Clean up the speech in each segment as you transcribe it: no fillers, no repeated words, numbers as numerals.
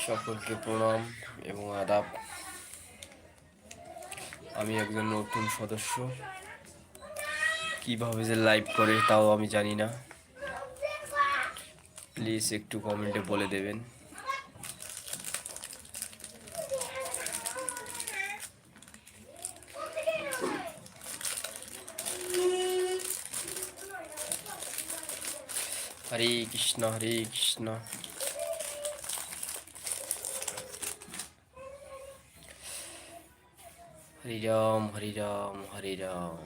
সকলকে প্রণাম এবং আদাব। আমি একজন নতুন সদস্য, কিভাবে যে লাইভ করে তাও আমি জানি না। প্লিজ একটু কমেন্টে বলে দেবেন। হরে কৃষ্ণ হরে কৃষ্ণ। হরে রাম হরে রাম হরে রাম।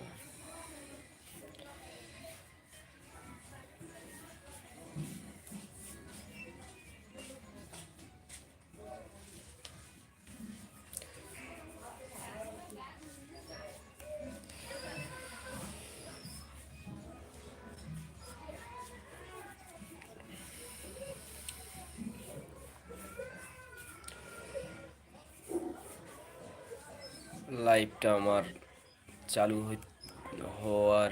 লাইভটা আমার চালু হওয়ার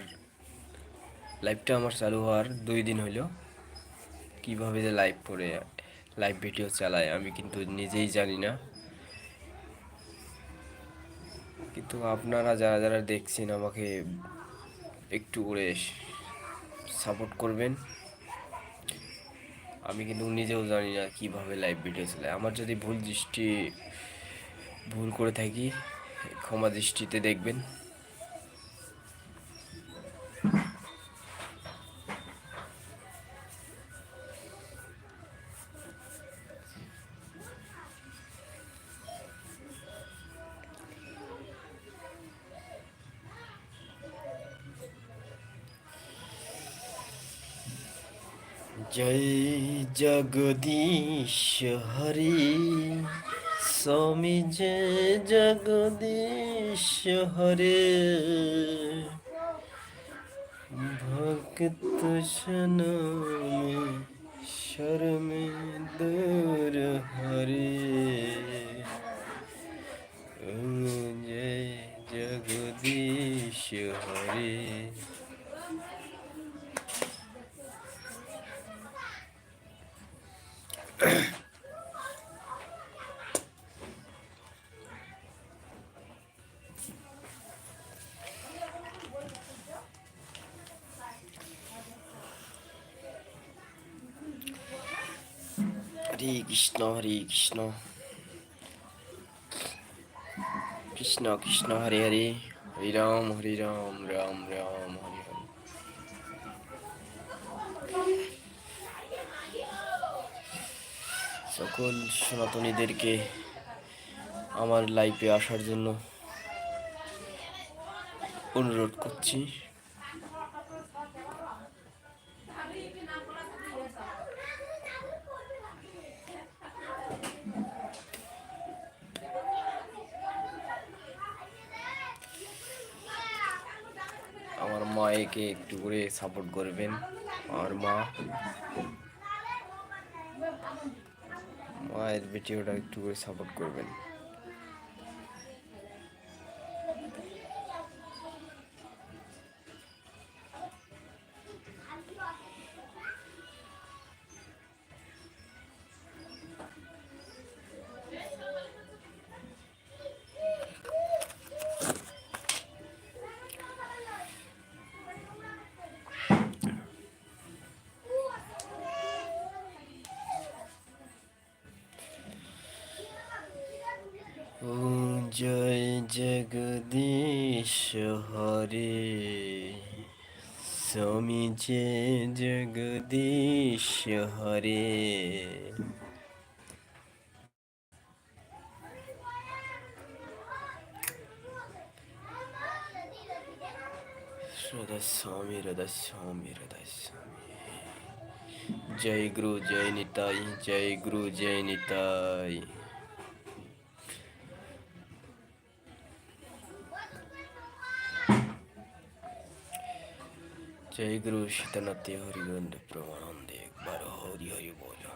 লাইভটা আমার চালু হওয়ার 2 দিন হইল। কিভাবে যে লাইভ ভিডিও চালায় আমি কিন্তু নিজেই জানি না। কিন্তু আপনারা যারা যারা দেখছেন আমাকে একটু করে সাপোর্ট করবেন। আমি কিন্তু নিজেও জানি না কিভাবে লাইভ ভিডিও চালায়। আমার যদি ভুল করে থাকি ক্ষমা দৃষ্টিতে দেখবেন। জয় জগদীশ হরি, স্বামী জয় জগদীশ হরে। ভক্ত সনমে শর্ম দূর হরে। জয় জগদীশ হরে। হরে কৃষ্ণ হরে কৃষ্ণ, কৃষ্ণ কৃষ্ণ হরে হরে, হরে রাম রাম রাম হরে হরে। সকল সনাতনীদেরকে আমার লাইভে আসার জন্য অনুরোধ করছি। আমার মায়েকে একটু করে সাপোর্ট করবেন। আমার মায়ের ভিডিওটা একটু করে সাপোর্ট করবেন। জয় জগদীশ হরে, স্বামী জয় জগদীশ হরে। রাধাস্বামী রাধাস্বামী রাধাস্বামী। জয় গুরু জয় নিতাই, জয় গুরু জয় নিতাই। जय गुरु शीतनाथ हरिवंद प्रमानंद, एक बार हरि हरि बोलो।